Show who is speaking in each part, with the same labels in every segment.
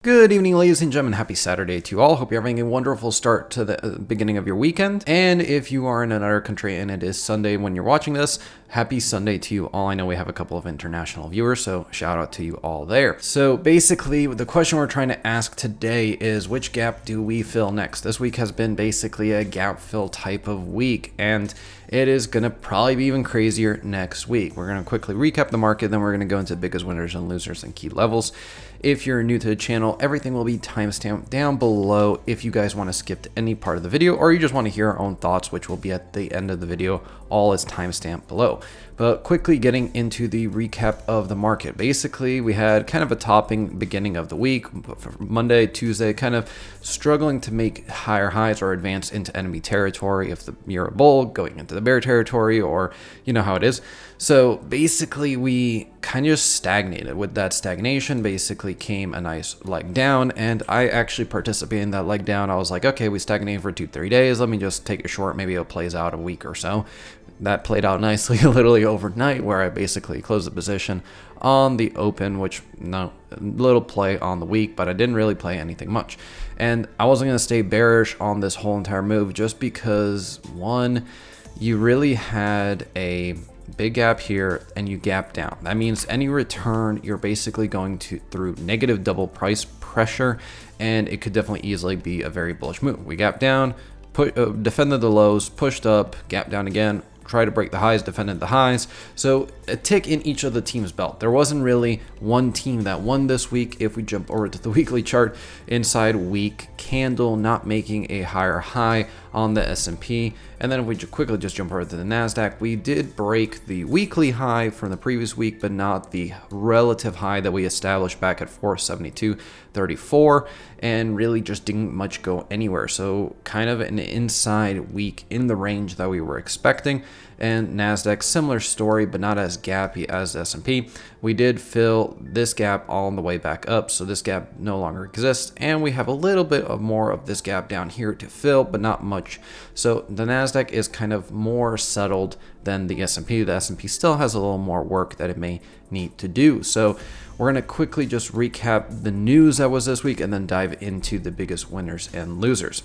Speaker 1: Good evening, ladies and gentlemen. Happy Saturday to you all. Hope you're having a wonderful start to the beginning of your weekend. And if you are in another country and it is Sunday when you're watching this, happy Sunday to you all. I know we have a couple of international viewers, so shout out to you all there. So basically, the question we're trying to ask today is, which gap do we fill next? This week has been basically a gap fill type of week, and it is going to probably be even crazier next week. We're going to quickly recap the market, then we're going to go into biggest winners and losers and key levels. If you're new to the channel, everything will be timestamped down below if you guys want to skip to any part of the video, or you just want to hear our own thoughts, which will be at the end of the video. All is timestamped below. But quickly getting into the recap of the market. Basically, we had kind of a topping beginning of the week, Monday, Tuesday, kind of struggling to make higher highs or advance into enemy territory. If you're a bull, going into the bear territory, or you know how it is. So basically, we kind of just stagnated. With that stagnation, basically came a nice leg down, and I actually participated in that leg down. I was like, okay, we stagnated for 2-3 days. Let me just take it short. Maybe it plays out a week or so. That played out nicely literally overnight, where I basically closed the position on the open, which no little play on the week, but I didn't really play anything much. And I wasn't going to stay bearish on this whole entire move just because, one, you really had a big gap here and you gap down. That means any return, you're basically going through negative double price pressure, and it could definitely easily be a very bullish move. We gap down, defended the lows, pushed up, gap down again, try to break the highs, defended the highs. So a tick in each of the teams' belt. There wasn't really one team that won this week. If we jump over to the weekly chart, inside week candle not making a higher high on the S&P. And then if we quickly just jump over to the NASDAQ, we did break the weekly high from the previous week, but not the relative high that we established back at 472.34, and really just didn't much go anywhere. So kind of an inside week in the range that we were expecting. And NASDAQ, similar story, but not as gappy as the S&P. We did fill this gap all the way back up, so this gap no longer exists, and we have a little bit of more of this gap down here to fill, but not much. So the NASDAQ is kind of more settled than the S&P. The S&P still has a little more work that it may need to do. So we're going to quickly just recap the news that was this week and then dive into the biggest winners and losers.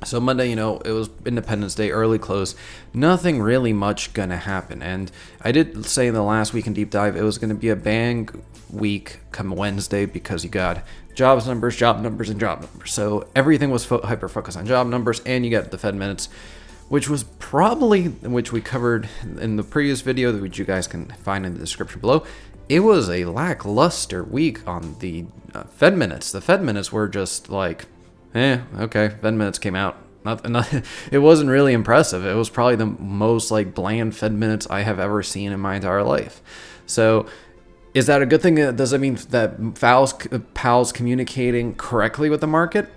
Speaker 1: So Monday, it was Independence Day, early close, nothing really much gonna happen. And I did say in the last week in deep dive, it was gonna be a bang week come Wednesday because you got jobs numbers, and job numbers. So everything was hyper focused on job numbers, and you got the Fed minutes, which was probably, which we covered in the previous video, which you guys can find in the description below. It was a lackluster week on the Fed minutes. The Fed minutes were just like, okay, Fed minutes came out. It wasn't really impressive. It was probably the most bland Fed minutes I have ever seen in my entire life. So is that a good thing? Does it mean that Powell's communicating correctly with the market?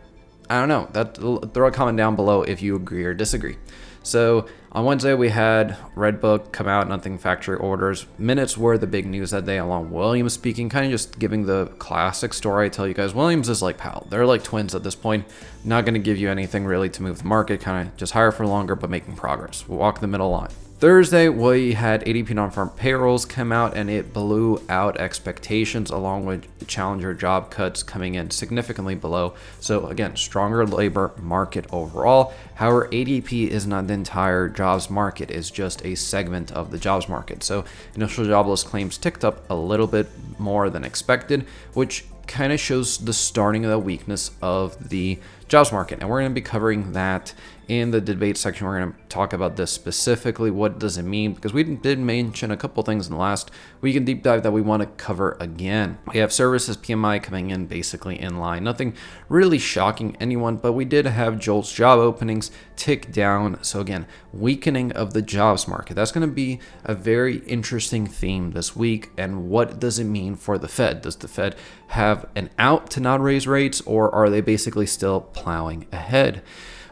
Speaker 1: I don't know. Throw a comment down below if you agree or disagree. So on Wednesday, we had Red Book come out, nothing factory orders. Minutes were the big news that day, along with Williams speaking, kind of just giving the classic story. I tell you guys, Williams is like Powell. They're like twins at this point. Not going to give you anything really to move the market, kind of just higher for longer, but making progress. We'll walk the middle line. Thursday, we had ADP non-farm payrolls come out, and it blew out expectations, along with challenger job cuts coming in significantly below. So again, stronger labor market overall. However, ADP is not the entire jobs market, it's just a segment of the jobs market. So initial jobless claims ticked up a little bit more than expected, which kind of shows the starting of the weakness of the jobs market. And we're going to be covering that in the debate section. We're going to talk about this specifically. What does it mean? Because we did mention a couple things in the last week in deep dive that we want to cover again. We have services PMI coming in basically in line. Nothing really shocking anyone, but we did have JOLTS job openings tick down. So again, weakening of the jobs market. That's going to be a very interesting theme this week. And what does it mean for the Fed? Does the Fed have an out to not raise rates, or are they basically still plowing ahead?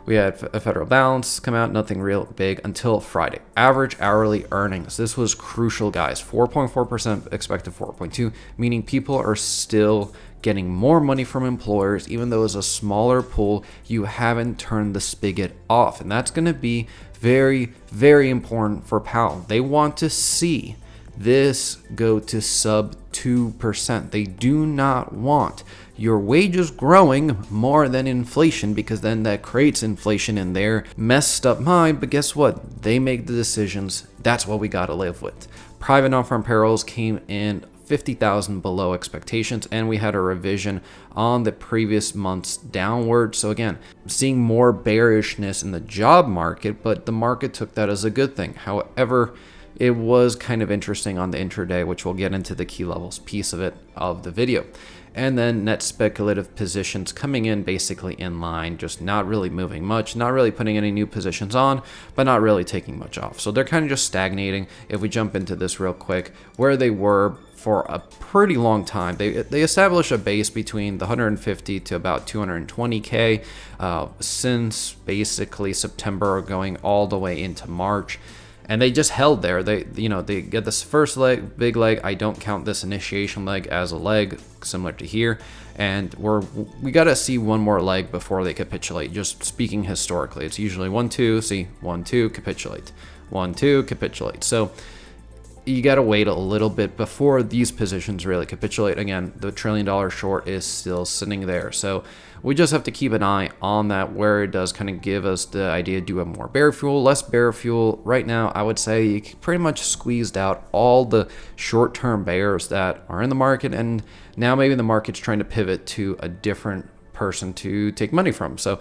Speaker 1: We had a federal balance come out, nothing real big until Friday. Average hourly earnings. This was crucial, guys. 4.4% expected 4.2, meaning people are still getting more money from employers, even though it's a smaller pool. You haven't turned the spigot off, and that's going to be very, very important for Powell. They want to see this go to sub 2%. They do not want your wages growing more than inflation, because then that creates inflation in their messed up mind. But guess what? They make the decisions. That's what we got to live with. Private non-farm payrolls came in 50,000 below expectations, and we had a revision on the previous months downward. So again, seeing more bearishness in the job market, but the market took that as a good thing. However, it was kind of interesting on the intraday, which we'll get into the key levels piece of it of the video. And then net speculative positions coming in basically in line, just not really moving much, not really putting any new positions on, but not really taking much off. So they're kind of just stagnating. If we jump into this real quick, where they were for a pretty long time, they established a base between the 150 to about 220K since basically September, going all the way into March. And they just held there. They get this first leg, big leg. I don't count this initiation leg as a leg, similar to here. And we got to see one more leg before they capitulate. Just speaking historically, it's usually 1-2, see 1-2, capitulate, 1-2, capitulate. So you got to wait a little bit before these positions really capitulate. Again, the $1 trillion short is still sitting there. So we just have to keep an eye on that, where it does kind of give us the idea, do we have more bear fuel, less bear fuel? Right now, I would say you pretty much squeezed out all the short-term bears that are in the market, and now maybe the market's trying to pivot to a different person to take money from. So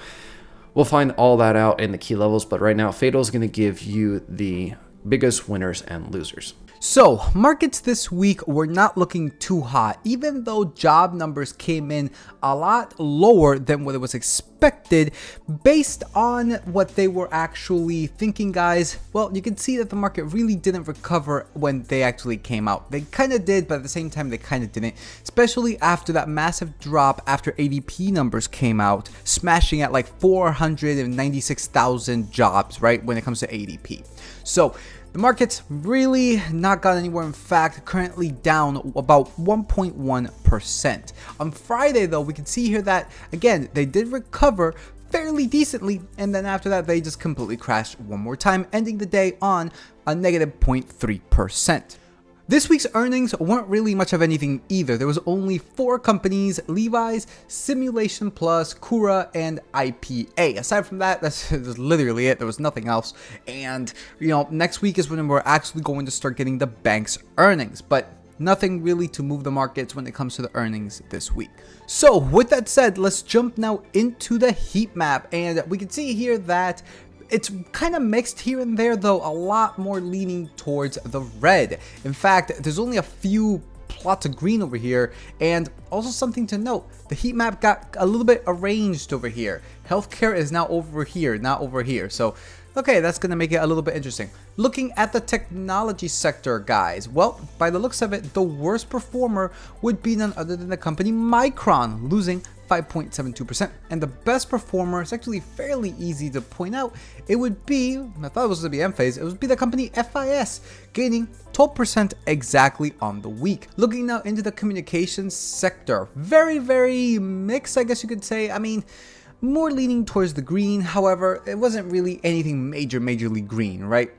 Speaker 1: we'll find all that out in the key levels, but right now, Fatal is going to give you the biggest winners and losers.
Speaker 2: So, markets this week were not looking too hot, even though job numbers came in a lot lower than what it was expected based on what they were actually thinking, guys. Well, you can see that the market really didn't recover when they actually came out. They kind of did, but at the same time, they kind of didn't, especially after that massive drop after ADP numbers came out, smashing at like 496,000 jobs, right, when it comes to ADP. So, the market's really not gone anywhere. In fact, currently down about 1.1%. On Friday, though, we can see here that, again, they did recover fairly decently, and then after that, they just completely crashed one more time, ending the day on a negative 0.3%. This week's earnings weren't really much of anything either. There was only 4 companies: Levi's, Simulation Plus, Kura, and IPA. Aside from that, that's literally it. There was nothing else. And, next week is when we're actually going to start getting the bank's earnings. But nothing really to move the markets when it comes to the earnings this week. So with that said, let's jump now into the heat map. And we can see here that it's kind of mixed here and there, though a lot more leaning towards the red. In fact, there's only a few plots of green over here, and also something to note, the heat map got a little bit arranged over here. Healthcare is now over here, not over here. So, okay, that's going to make it a little bit interesting. Looking at the technology sector, guys, well, by the looks of it, the worst performer would be none other than the company Micron, losing 5.72%. And the best performer is actually fairly easy to point out. It would be, I thought it was going to be Enphase, it would be the company FIS, gaining 12% exactly on the week. Looking now into the communications sector, very, very mixed, I guess you could say. I mean, more leaning towards the green. However, it wasn't really anything majorly green, right?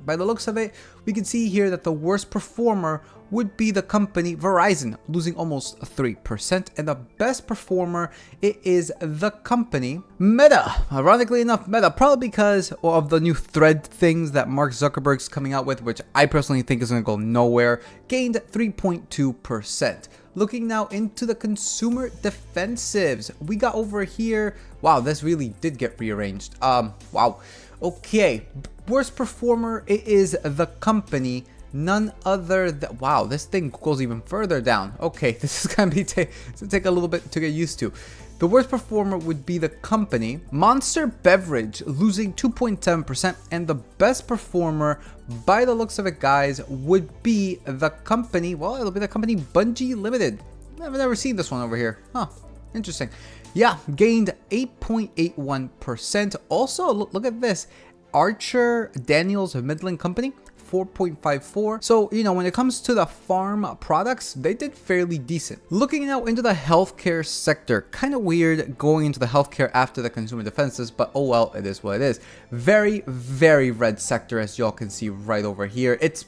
Speaker 2: By the looks of it, we can see here that the worst performer would be the company Verizon, losing almost 3%, and the best performer, it is the company Meta. Ironically enough, Meta, probably because of the new thread things that Mark Zuckerberg's coming out with, which I personally think is going to go nowhere, gained 3.2%. Looking now into the consumer defensives, we got over here, wow, this really did get rearranged. Wow. Okay, worst performer, it is the company none other than, wow, this thing goes even further down. Okay, this is gonna be take a little bit to get used to. The worst performer would be the company Monster Beverage, losing 2.7%, and the best performer, by the looks of it, guys, would be the company, well, it'll be the company Bungie Limited. I've never seen this one over here. Huh, interesting. Yeah, gained 8.81%. Also, look at this, Archer Daniels Midland Company, 4.54. So, when it comes to the farm products, they did fairly decent. Looking now into the healthcare sector, kind of weird going into the healthcare after the consumer defenses, but oh well, it is what it is. Very, very red sector, as y'all can see right over here. It's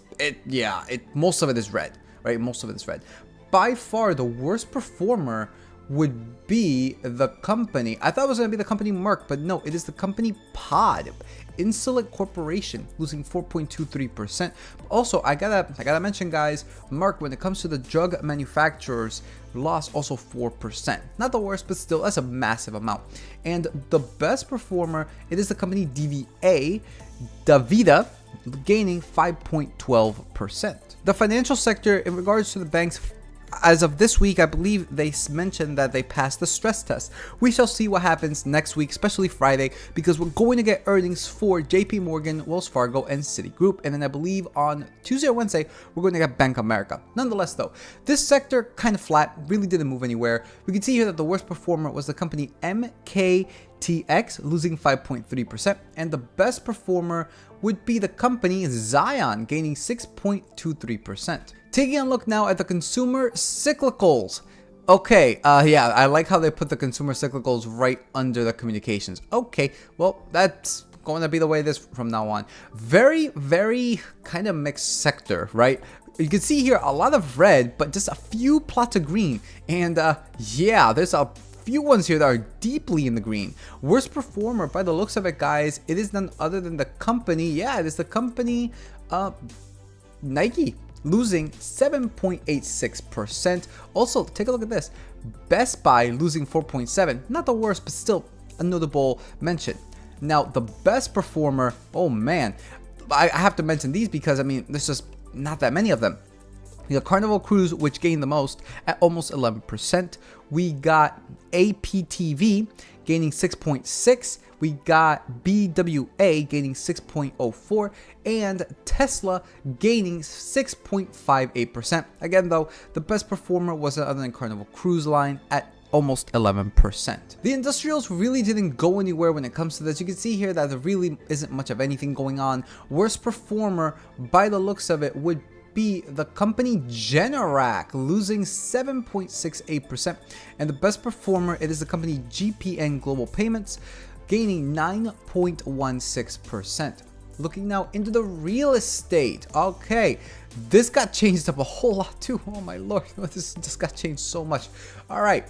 Speaker 2: most of it is red, right? Most of it is red. By far, the worst performer would be the company. I thought it was going to be the company Merck, but no, it is the company Pod. Insulet Corporation losing 4.23%. Also, I gotta mention, guys, Merck, when it comes to the drug manufacturers, lost also 4%. Not the worst, but still, that's a massive amount. And the best performer, it is the company DaVita, gaining 5.12%. The financial sector, in regards to the banks, as of this week, I believe they mentioned that they passed the stress test. We shall see what happens next week, especially Friday, because we're going to get earnings for JP Morgan, Wells Fargo, and Citigroup. And then I believe on Tuesday or Wednesday, we're going to get Bank of America. Nonetheless, though, this sector kind of flat, really didn't move anywhere. We can see here that the worst performer was the company MKTX, losing 5.3%. And the best performer would be the company Zion, gaining 6.23%. Taking a look now at the consumer cyclicals. Okay, yeah, I like how they put the consumer cyclicals right under the communications. Okay, well, that's going to be the way it is from now on. Very, very kind of mixed sector, right? You can see here a lot of red, but just a few plots of green. And yeah, there's a few ones here that are deeply in the green. Worst performer, by the looks of it, guys, it is none other than the company. Yeah, it is the company Nike, losing 7.86%. Also, take a look at this. Best Buy losing 4.7%. Not the worst, but still a notable mention. Now, the best performer, oh man, I have to mention these because, I mean, there's just not that many of them. We got Carnival Cruise, which gained the most at almost 11%. We got APTV gaining 6.6%. We got BWA gaining 6.04%, and Tesla gaining 6.58%. Again, though, the best performer was other than Carnival Cruise Line at almost 11%. The industrials really didn't go anywhere when it comes to this. You can see here that there really isn't much of anything going on. Worst performer, by the looks of it, would be the company Generac, losing 7.68%. And the best performer, it is the company GPN Global Payments, gaining 9.16%. Looking now into the real estate. Okay, this got changed up a whole lot too. Oh my lord, this just got changed so much. All right.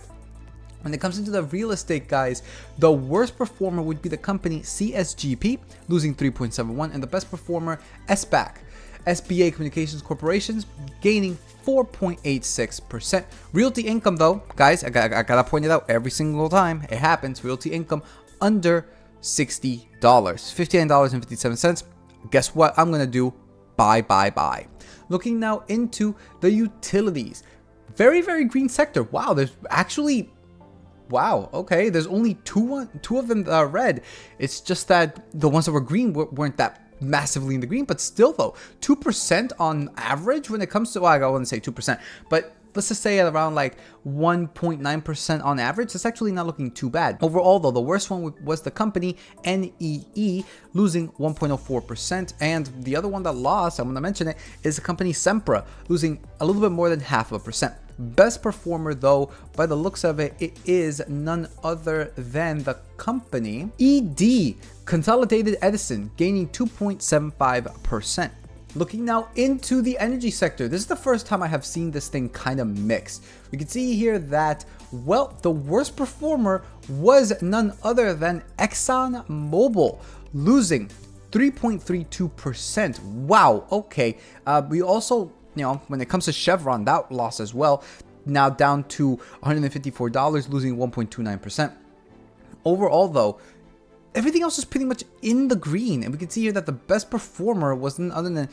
Speaker 2: When it comes into the real estate, guys, the worst performer would be the company CSGP, losing 3.71%, and the best performer, SBA Communications Corporations, gaining 4.86%. Realty income, though, guys, I gotta point it out every single time it happens. Realty income under $60, $59.57. Guess what I'm gonna do? Buy. Looking now into the utilities. Very, very green sector. Wow, there's actually, wow, okay, there's only two of them that are red. It's just that the ones that were green weren't that massively in the green, but still though, 2% on average when it comes to, well, I wouldn't say 2%, but let's just say at around like 1.9% on average. It's actually not looking too bad. Overall though, the worst one was the company NEE, losing 1.04%. And the other one that lost, I'm going to mention it, is the company Sempra, losing a little bit more than 0.5%. Best performer though, by the looks of it, it is none other than the company ED, Consolidated Edison, gaining 2.75%. Looking now into the energy sector, this is the first time I have seen this thing kind of mixed. We can see here that, well, the worst performer was none other than ExxonMobil, losing 3.32%. Wow, okay. We also, you know, when it comes to Chevron, that lost as well. Now down to $154, losing 1.29%. Overall, though, everything else is pretty much in the green. And we can see here that the best performer was none other than,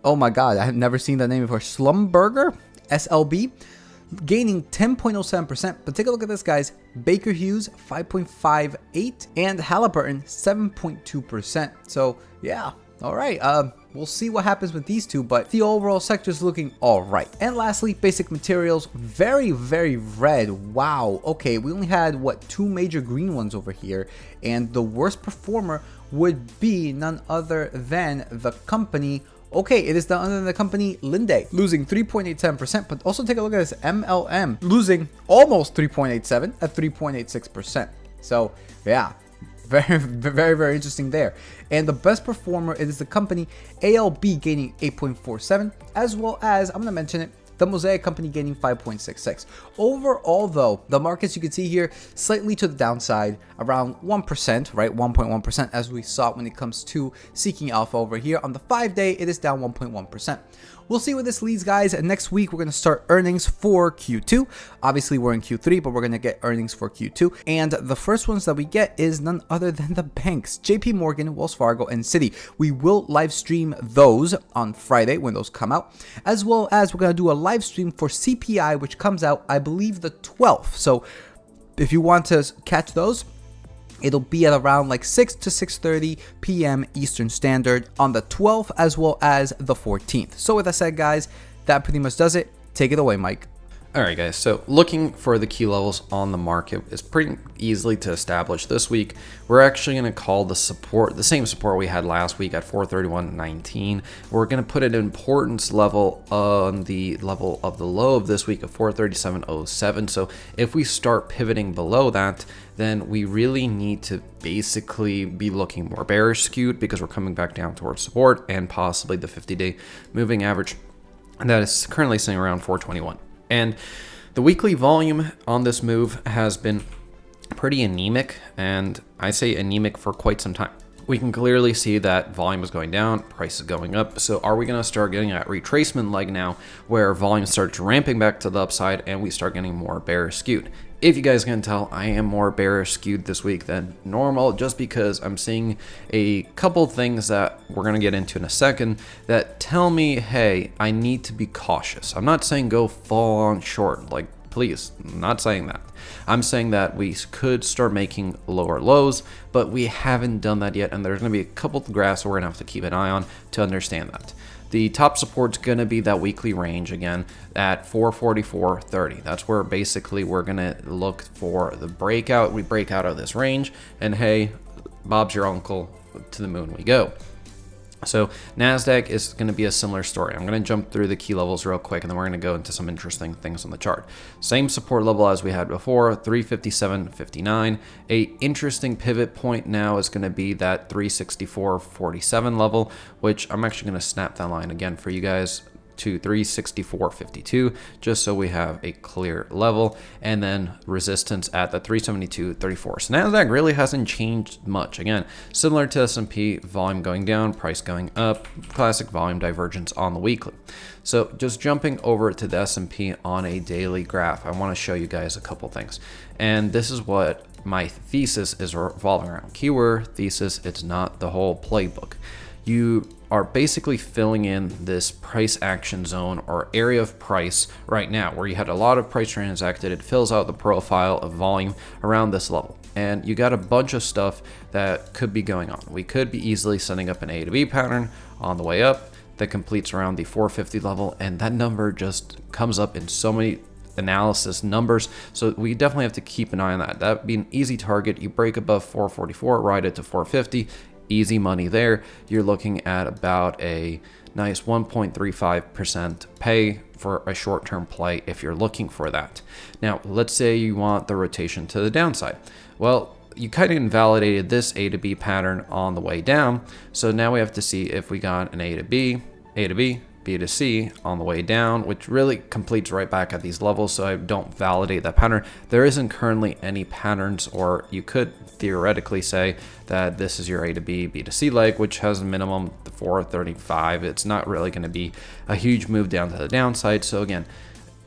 Speaker 2: oh my god, I have never seen that name before, Schlumberger, SLB, gaining 10.07%. But take a look at this, guys. Baker Hughes, 5.58%, and Halliburton, 7.2%. So, yeah, all right. We'll see what happens with these two, but the overall sector is looking all right. And lastly, basic materials, very, very red. Wow. Okay, we only had, what, 2 major green ones over here. And the worst performer would be none other than the company, okay, it is none other than the company Linde, losing 3.87%. But also take a look at this MLM, losing almost 3.87 at 3.86%. So, yeah. Very interesting there. And the best performer is the company ALB gaining 8.47, as well as, I'm going to mention it, the Mosaic company gaining 5.66. Overall, though, the markets you can see here slightly to the downside, around 1%, right? 1.1%, as we saw when it comes to seeking alpha over here. On the 5-day, it is down 1.1%. We'll see where this leads, guys. And next week, we're going to start earnings for Q2. Obviously, we're in Q3, but we're going to get earnings for Q2. And the first ones that we get is none other than the banks, JP Morgan, Wells Fargo, and Citi. We will live stream those on Friday when those come out, as well as we're going to do a live stream for CPI, which comes out, I believe, the 12th. So if you want to catch those, it'll be at around like 6 to 6:30 p.m. Eastern Standard on the 12th as well as the 14th. So with that said, guys, that pretty much does it. Take it away, Mike.
Speaker 1: All right, guys, so looking for the key levels on the market is pretty easily to establish this week. We're actually going to call the support, the same support we had last week at 431.19. We're going to put an importance level on the level of the low of this week of 437.07. So if we start pivoting below that, then we really need to basically be looking more bearish skewed, because we're coming back down towards support and possibly the 50-day moving average. And that is currently sitting around 421. And the weekly volume on this move has been pretty anemic, and I say anemic for quite some time. We can clearly see that volume is going down, price is going up. So are we going to start getting that retracement leg now where volume starts ramping back to the upside and we start getting more bearish skewed? If you guys can tell, I am more bearish skewed this week than normal, just because I'm seeing a couple things that we're going to get into in a second that tell me, hey, I need to be cautious. I'm not saying go full on short, like, please, I'm not saying that. I'm saying that we could start making lower lows, but we haven't done that yet, and there's going to be a couple of graphs we're going to have to keep an eye on to understand that. The top support's going to be that weekly range again at 444.30. That's where basically we're going to look for the breakout. We break out of this range, and hey, Bob's your uncle, to the moon we go. So NASDAQ is going to be a similar story. I'm going to jump through the key levels real quick, and then we're going to go into some interesting things on the chart. Same support level as we had before, 357.59. A interesting pivot point now is going to be that 364.47 level, which I'm actually going to snap that line again for you guys to 364.52, just so we have a clear level, and then resistance at the 372.34. So NASDAQ really hasn't changed much. Again, similar to S&P, volume going down, price going up, classic volume divergence on the weekly. So just jumping over to the S&P on a daily graph, I want to show you guys a couple things. And this is what my thesis is revolving around. Keyword thesis, it's not the whole playbook. You are basically filling in this price action zone or area of price right now where you had a lot of price transacted. It fills out the profile of volume around this level, and you got a bunch of stuff that could be going on. We could be easily setting up an A to B pattern on the way up that completes around the 450 level, and that number just comes up in so many analysis numbers, so we definitely have to keep an eye on that. That would be an easy target. You break above 444, ride it to 450, easy money there. You're looking at about a nice 1.35% pay for a short-term play if you're looking for that. Now, let's say you want the rotation to the downside. Well, you kind of invalidated this A to B pattern on the way down, so now we have to see if we got an A to B, B to C on the way down, which really completes right back at these levels, so I don't validate that pattern. There isn't currently any patterns, or you could theoretically say that this is your A to B, B to C leg, which has a minimum 435. It's not really going to be a huge move down to the downside. So again,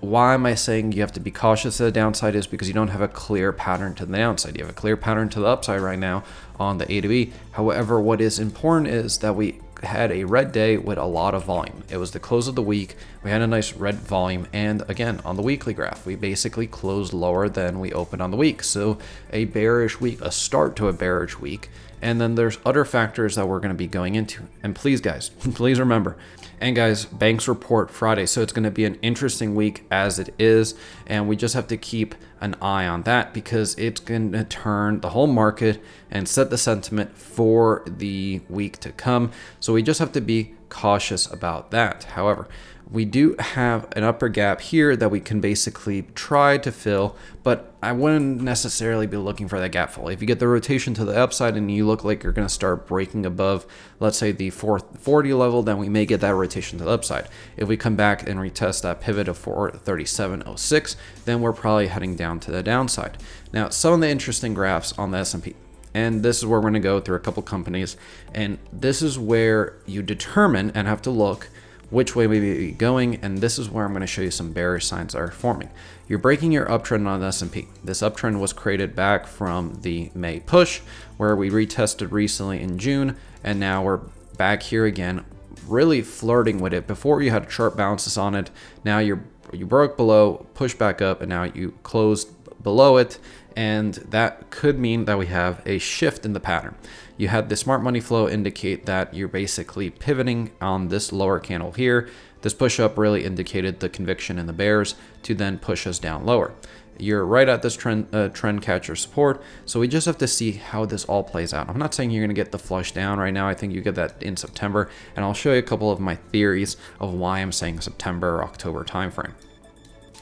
Speaker 1: why am I saying you have to be cautious to the downside is because you don't have a clear pattern to the downside. You have a clear pattern to the upside right now on the A to B. However, what is important is that we had a red day with a lot of volume. It was the close of the week. We had a nice red volume, and again, on the weekly graph, we basically closed lower than we opened on the week. So a bearish week, a start to a bearish week. And then there's other factors that we're going to be going into. And please, guys, please remember. And guys, banks report Friday, so it's going to be an interesting week as it is, and we just have to keep an eye on that because it's going to turn the whole market and set the sentiment for the week to come. So we just have to be cautious about that. However, we do have an upper gap here that we can basically try to fill, but I wouldn't necessarily be looking for that gap fill. If you get the rotation to the upside and you look like you're going to start breaking above, let's say the 440 level, then we may get that rotation to the upside. If we come back and retest that pivot of 437.06, then we're probably heading down to the downside. Now, some of the interesting graphs on the S&P. And this is where we're going to go through a couple companies. And this is where you determine and have to look which way we may be going. And this is where I'm going to show you some bearish signs that are forming. You're breaking your uptrend on the S&P. This uptrend was created back from the May push where we retested recently in June. And now we're back here again, really flirting with it. Before you had sharp bounces on it. Now you broke below, pushed back up, and now you closed below it. And that could mean that we have a shift in the pattern. You had the smart money flow indicate that you're basically pivoting on this lower candle here. This push up really indicated the conviction in the bears to then push us down lower. You're right at this trend catcher support. So we just have to see how this all plays out. I'm not saying you're going to get the flush down right now. I think you get that in September. And I'll show you a couple of my theories of why I'm saying September or October timeframe.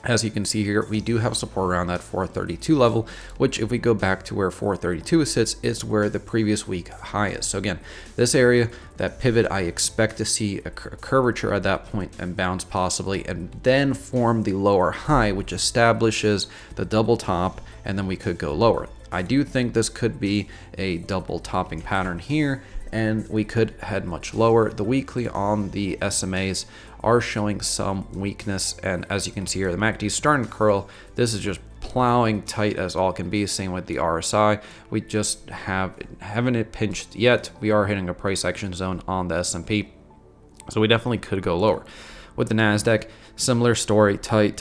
Speaker 1: As you can see here, we do have support around that 432 level, which if we go back to where 432 sits, is where the previous week high is. So again, this area, that pivot, I expect to see a curvature at that point and bounce possibly, and then form the lower high, which establishes the double top, and then we could go lower. I do think this could be a double topping pattern here, and we could head much lower. The weekly on the SMAs are showing some weakness, and as you can see here, the MACD is starting to curl. This is just plowing tight as all can be. Same with the RSI. We just haven't it pinched yet. We are hitting a price action zone on the S&P, so we definitely could go lower. With the NASDAQ, similar story, tight,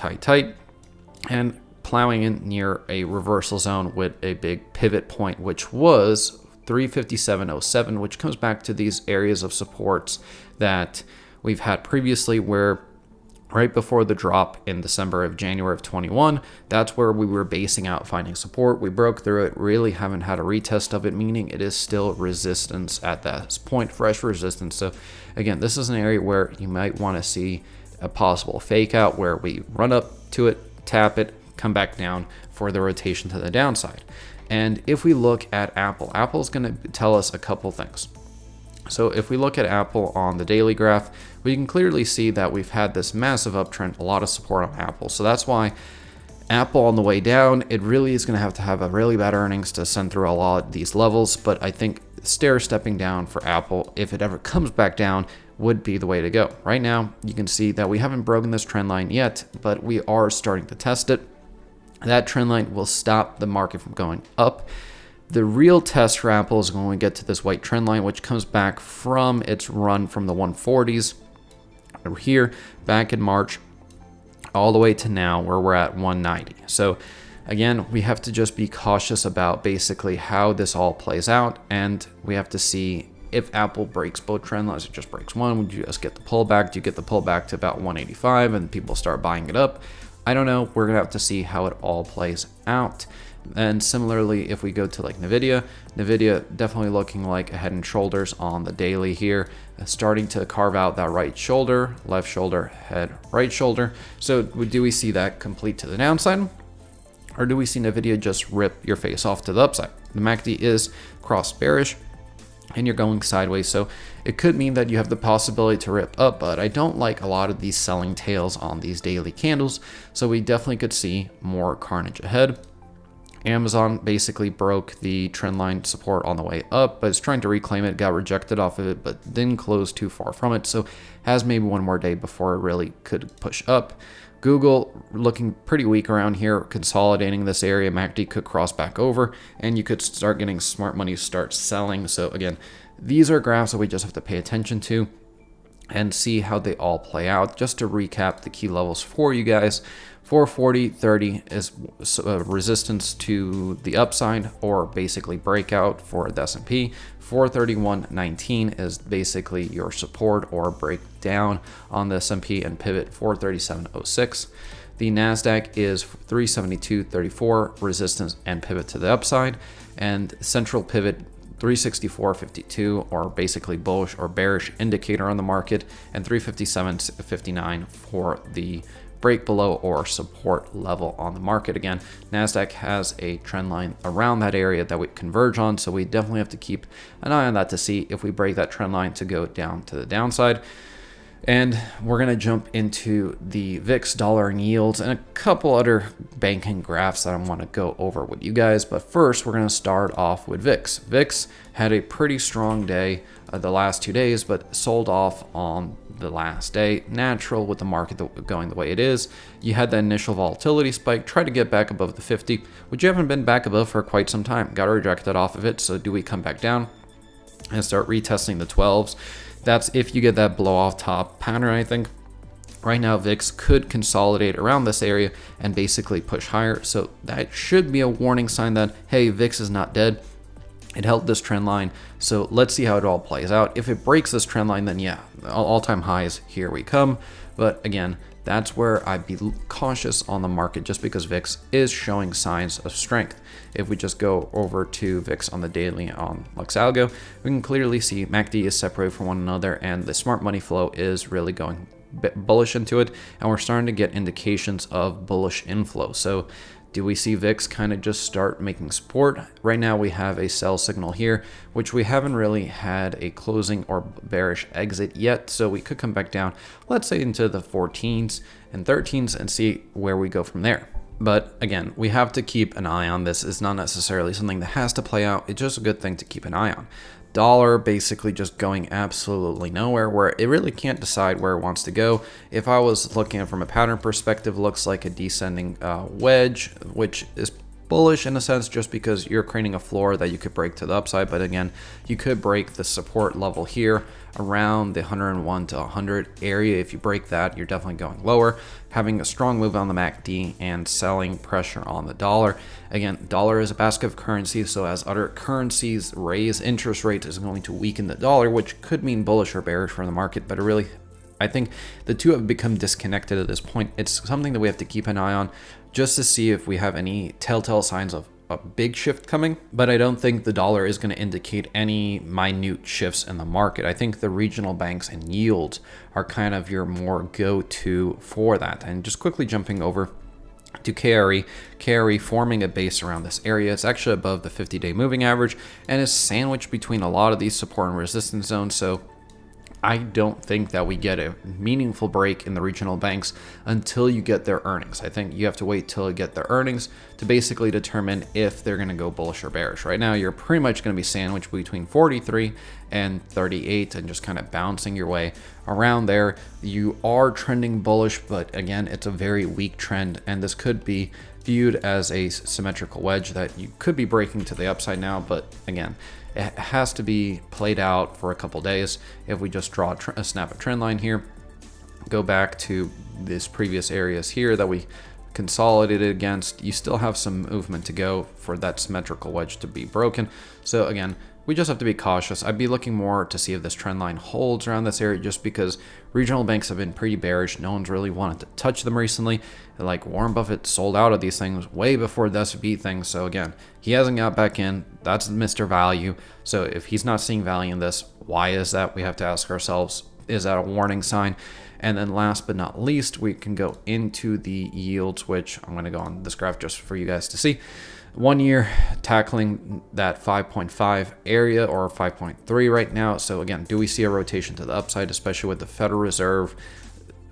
Speaker 1: and plowing in near a reversal zone with a big pivot point, which was 357.07, which comes back to these areas of supports that we've had previously, where right before the drop in January of 21, that's where we were basing out finding support. We broke through it, really haven't had a retest of it, meaning it is still resistance at that point, fresh resistance. So again, this is an area where you might want to see a possible fake out where we run up to it, tap it, come back down for the rotation to the downside. And if we look at Apple, Apple's going to tell us a couple things. So if we look at Apple on the daily graph, we can clearly see that we've had this massive uptrend, a lot of support on Apple. So that's why Apple on the way down, it really is going to have a really bad earnings to send through a lot of these levels. But I think stair stepping down for Apple, if it ever comes back down, would be the way to go. Right now, you can see that we haven't broken this trend line yet, but we are starting to test it. That trend line will stop the market from going up. The real test for Apple is when we get to this white trend line, which comes back from its run from the 140s over here back in March all the way to now where we're at 190. So again, we have to just be cautious about basically how this all plays out, and we have to see if Apple breaks both trend lines. It just breaks one, would you just get the pullback? Do you get the pullback to about 185 and people start buying it up? I don't know. We're gonna have to see how it all plays out. And similarly, if we go to like Nvidia definitely looking like a head and shoulders on the daily here, starting to carve out that right shoulder, left shoulder, head, right shoulder. So do we see that complete to the downside, or do we see Nvidia just rip your face off to the upside? The MACD is cross bearish and you're going sideways, so it could mean that you have the possibility to rip up, but I don't like a lot of these selling tails on these daily candles, so we definitely could see more carnage ahead. Amazon basically broke the trend line support on the way up, but it's trying to reclaim it, got rejected off of it, but didn't close too far from it, so has maybe one more day before it really could push up. Google looking pretty weak around here, consolidating this area. MACD could cross back over, and you could start getting smart money start selling. So again, these are graphs that we just have to pay attention to and see how they all play out. Just to recap the key levels for you guys, 440.30 is resistance to the upside, or basically breakout for the S&P. 431.19 is basically your support or breakdown on the S&P, and pivot 437.06. The NASDAQ is 372.34, resistance and pivot to the upside, and central pivot 364.52 or basically bullish or bearish indicator on the market, and 357.59 for the break below or support level on the market. Again, NASDAQ has a trend line around that area that we converge on, so we definitely have to keep an eye on that to see if we break that trend line to go down to the downside. And we're going to jump into the VIX, dollar, and yields, and a couple other banking graphs that I want to go over with you guys. But first, we're going to start off with VIX. VIX had a pretty strong day the last 2 days, but sold off on the last day. Natural with the market going the way it is. You had that initial volatility spike, tried to get back above the 50, which you haven't been back above for quite some time. Got rejected off of it. So do we come back down and start retesting the 12s? That's if you get that blow off top pattern. I think right now VIX could consolidate around this area and basically push higher. So that should be a warning sign that, hey, VIX is not dead. It held this trend line. So let's see how it all plays out. If it breaks this trend line, then yeah, all-time highs, here we come. But again, that's where I'd be cautious on the market just because VIX is showing signs of strength. If we just go over to VIX on the daily on Luxalgo, we can clearly see MACD is separated from one another and the smart money flow is really going bullish into it. And we're starting to get indications of bullish inflow. So do we see VIX kind of just start making support? Right now we have a sell signal here, which we haven't really had a closing or bearish exit yet. So we could come back down, let's say into the 14s and 13s and see where we go from there. But again, we have to keep an eye on this. It's not necessarily something that has to play out. It's just a good thing to keep an eye on. Dollar basically just going absolutely nowhere, where it really can't decide where it wants to go. If I was looking at it from a pattern perspective, looks like a descending wedge, which is bullish in a sense just because you're creating a floor that you could break to the upside. But again, you could break the support level here around the 101 to 100 area. If you break that, you're definitely going lower, having a strong move on the MACD and selling pressure on the dollar. Again, dollar is a basket of currencies, so as other currencies raise interest rates, is going to weaken the dollar, which could mean bullish or bearish for the market. But it really, I think the two have become disconnected at this point. It's something that we have to keep an eye on just to see if we have any telltale signs of a big shift coming. But I don't think the dollar is going to indicate any minute shifts in the market. I think the regional banks and yields are kind of your more go-to for that. And just quickly jumping over to KRE forming a base around this area. It's actually above the 50-day moving average and is sandwiched between a lot of these support and resistance zones. So I don't think that we get a meaningful break in the regional banks until you get their earnings. I think you have to wait till you get their earnings to basically determine if they're going to go bullish or bearish. Right now, you're pretty much going to be sandwiched between 43 and 38 and just kind of bouncing your way around there. You are trending bullish, but again, it's a very weak trend, and this could be viewed as a symmetrical wedge that you could be breaking to the upside now. But again, it has to be played out for a couple days. If we just draw a snap a trend line here, go back to this previous areas here that we consolidated against, you still have some movement to go for that symmetrical wedge to be broken. So again, we just have to be cautious. I'd be looking more to see if this trend line holds around this area, just because regional banks have been pretty bearish. No one's really wanted to touch them recently. Like Warren Buffett sold out of these things way before the S&P thing. So again, he hasn't got back in. That's Mr. Value. So if he's not seeing value in this, why is that? We have to ask ourselves, is that a warning sign? And then last but not least, we can go into the yields, which I'm going to go on this graph just for you guys to see. 1 year tackling that 5.5 area or 5.3 right now. So again, do we see a rotation to the upside, especially with the Federal Reserve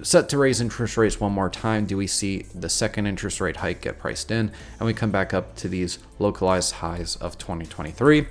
Speaker 1: set to raise interest rates one more time? Do we see the second interest rate hike get priced in and we come back up to these localized highs of 2023?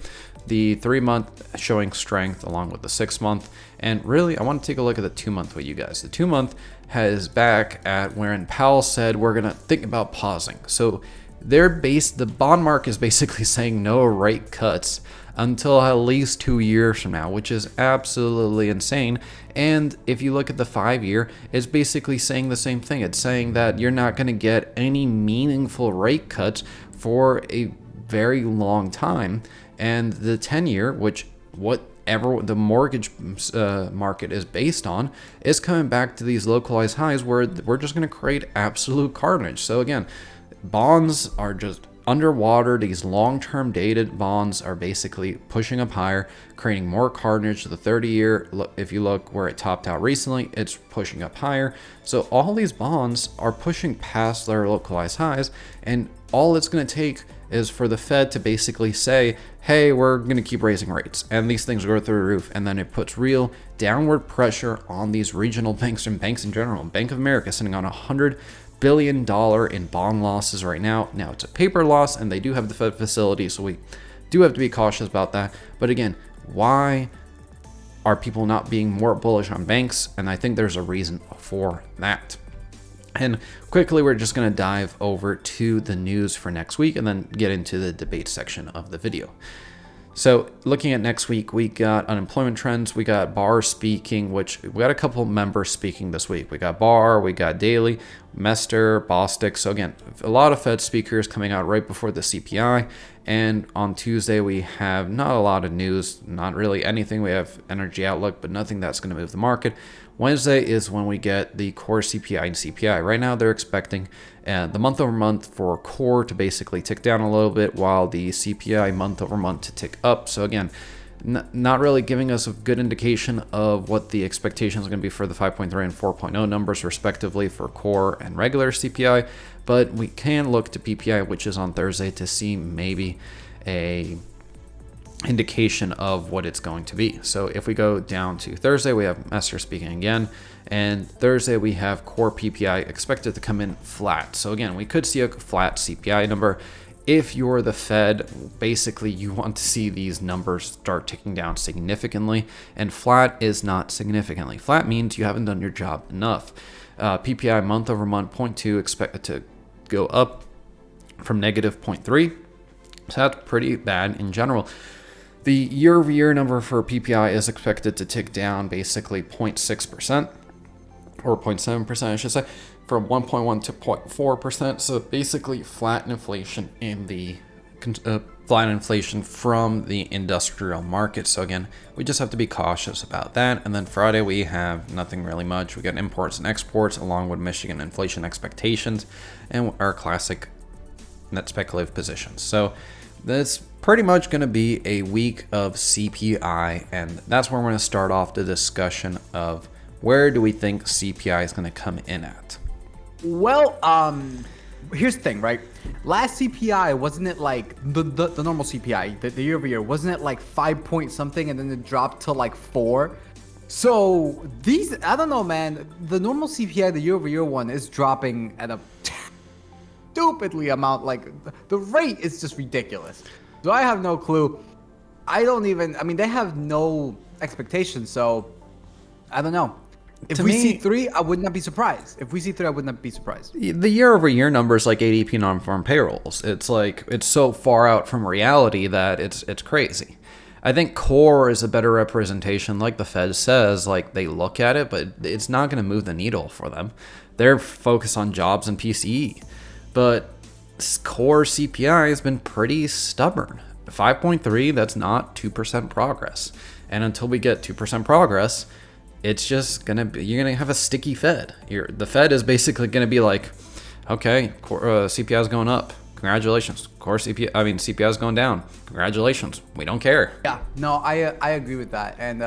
Speaker 1: The 3-month showing strength along with the 6-month. And really, I want to take a look at the 2-month with you guys. The 2-month is back at wherein Powell said we're going to think about pausing. So the bond market is basically saying no rate cuts until at least 2 years from now, which is absolutely insane. And if you look at the 5-year, it's basically saying the same thing. It's saying that you're not going to get any meaningful rate cuts for a very long time. And the 10-year, which whatever the mortgage market is based on, is coming back to these localized highs where we're just going to create absolute carnage. So again, bonds are just underwater, these long-term dated bonds are basically pushing up higher, creating more carnage. The 30-year, if you look where it topped out recently, it's pushing up higher. So all these bonds are pushing past their localized highs, and all it's going to take is for the Fed to basically say, hey, we're going to keep raising rates, and these things go through the roof, and then it puts real downward pressure on these regional banks and banks in general. Bank of America sitting on $100 billion in bond losses right now. Now it's a paper loss, and they do have the Fed facility, so we do have to be cautious about that. But again, why are people not being more bullish on banks? And I think there's a reason for that. And quickly, we're just going to dive over to the news for next week and then get into the debate section of the video. So looking at next week, we got unemployment trends. We got Barr speaking, which we got a couple members speaking this week. We got Barr, we got Daly, Mester, Bostic. So again, a lot of Fed speakers coming out right before the CPI. And on Tuesday, we have not a lot of news, not really anything. We have energy outlook, but nothing that's going to move the market. Wednesday is when we get the core CPI and CPI. Right now, they're expecting the month over month for core to basically tick down a little bit, while the CPI month over month to tick up. So again, not really giving us a good indication of what the expectations are going to be for the 5.3 and 4.0 numbers respectively for core and regular CPI, but we can look to PPI, which is on Thursday, to see maybe a indication of what it's going to be. So if we go down to Thursday, we have Mester speaking again, and Thursday we have core PPI expected to come in flat. So again, we could see a flat CPI number. If you're the Fed, basically you want to see these numbers start ticking down significantly, and flat is not significantly. Flat means you haven't done your job enough. PPI month over month 0.2 expected to go up from negative 0.3. So that's pretty bad in general. The year-over-year number for PPI is expected to tick down basically 0.6%, or 0.7%, I should say, from 1.1 to 0.4%. So basically flat inflation in the flat inflation from the industrial market. So again, we just have to be cautious about that. And then Friday, we have nothing really much. We got imports and exports along with Michigan inflation expectations and our classic net speculative positions. So that's pretty much going to be a week of CPI, and that's where we're going to start off the discussion of where do we think CPI is going to come in at.
Speaker 2: Well, here's the thing, right? Last CPI, wasn't it like the normal CPI, the year over year, wasn't it like 5 point something, and then it dropped to like 4? So these, I don't know, man. The normal CPI, the year over year one, is dropping at a stupidly amount. Like the rate is just ridiculous. So I have no clue. I mean, they have no expectations. So I don't know. If we see 3, I would not be surprised. The
Speaker 1: year-over-year numbers like ADP non-farm payrolls. It's like it's so far out from reality that it's crazy. I think core is a better representation, like the Fed says. Like they look at it, but it's not going to move the needle for them. They're focused on jobs and PCE, but core CPI has been pretty stubborn. 5.3, that's not 2% progress, and until we get 2% progress, it's just gonna be, you're gonna have a sticky Fed. The Fed is basically gonna be like, okay, CPI is going up. Congratulations. CPI is going down. Congratulations. We don't care.
Speaker 2: Yeah, no, I agree with that. And